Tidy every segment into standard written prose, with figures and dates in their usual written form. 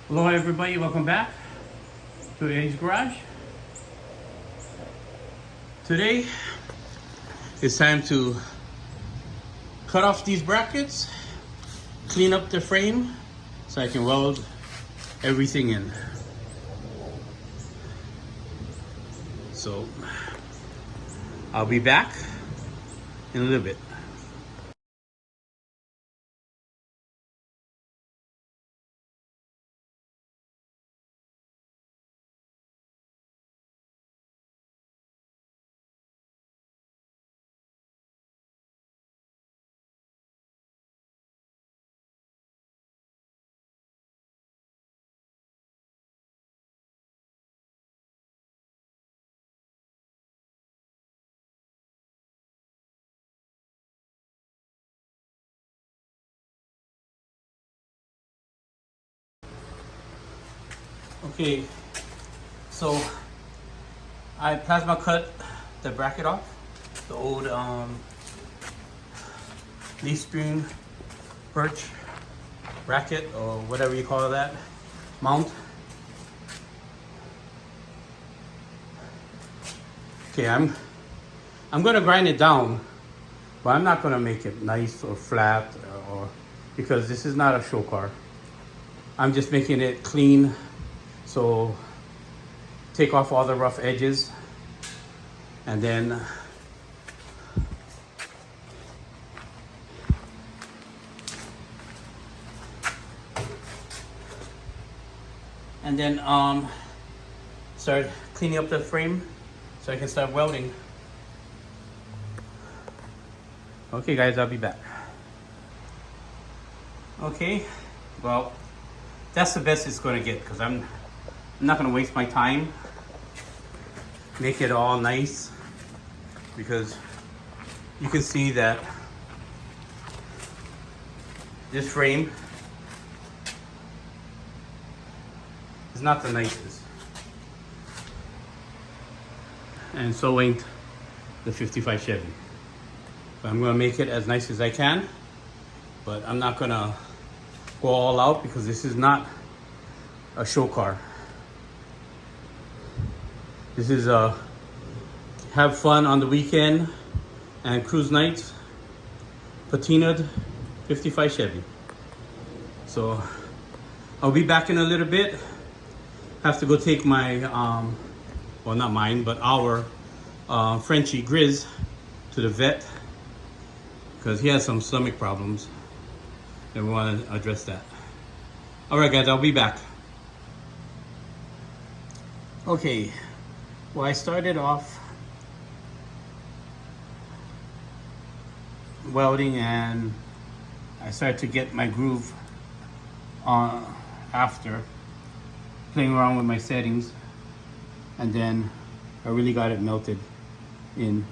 Hello everybody, welcome back to Eddie's Garage. Today it's time to cut off these brackets, clean up the frame so I can weld everything in. So I'll be back in a little bit. Okay, so I plasma cut the bracket off, the old leaf spring birch bracket or whatever you call that mount. Okay, I'm gonna grind it down, but I'm not gonna make it nice or flat or because this is not a show car. I'm just making it clean. So take off all the rough edges and then start cleaning up the frame so I can start welding. Okay guys, I'll be back. Okay, well that's the best it's gonna get because I'm not gonna waste my time, make it all nice, because you can see that this frame is not the nicest, and so ain't the 55 Chevy. But I'm gonna make it as nice as I can, but I'm not gonna go all out because this is not a show car. This is a have fun on the weekend and cruise nights, patinaed 55 Chevy. So I'll be back in a little bit. Have to go take my, well not mine, but our Frenchie Grizz to the vet because he has some stomach problems and we want to address that. All right guys, I'll be back. Okay. Well, I started off welding and I started to get my groove after playing around with my settings, and then I really got it melted in.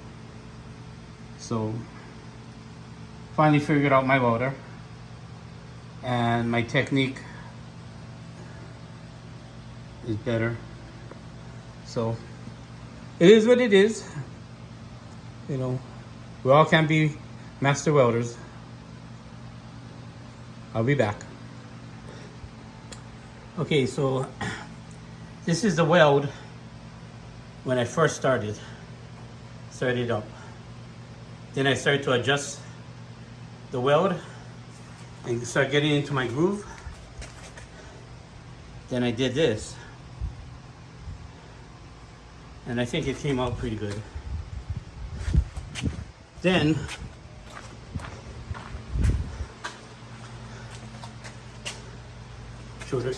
So finally figured out my welder and my technique is better. So it is what it is. You know, we all can't be master welders. I'll be back. Okay, so this is the weld when I first started up. Then I started to adjust the weld and start getting into my groove. Then I did this. And I think it came out pretty good. Then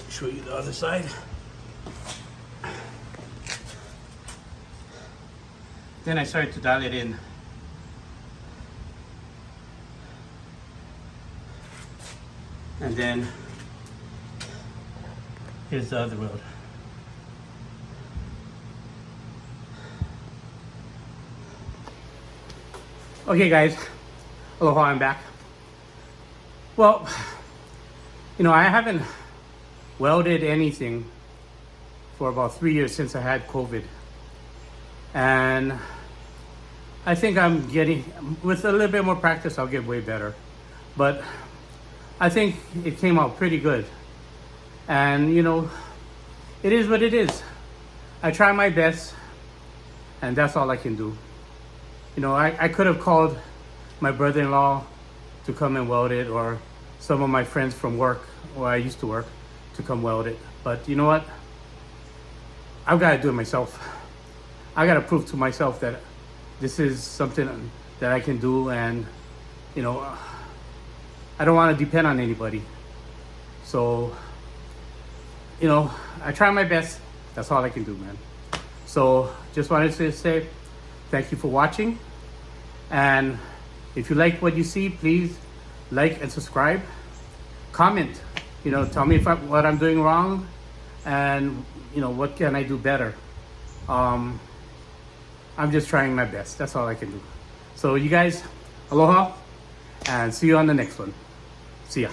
show you the other side. Then I started to dial it in. And then here's the other weld. Okay guys, aloha, I'm back. Well, you know, I haven't welded anything for about 3 years since I had COVID. And I think I'm getting, with a little bit more practice, I'll get way better. But I think it came out pretty good. And you know, it is what it is. I try my best, and that's all I can do. You know, I could have called my brother-in-law to come and weld it, or some of my friends from work, where I used to work, to come weld it. But you know what? I've got to do it myself. I got to prove to myself that this is something that I can do, and you know, I don't want to depend on anybody. So, you know, I try my best. That's all I can do, man. So, just wanted to say thank you for watching. And if you like what you see, please like and subscribe. Comment. You know, tell me what I'm doing wrong, and you know, what can I do better. I'm just trying my best. That's all I can do. So you guys, aloha, and see you on the next one. See ya.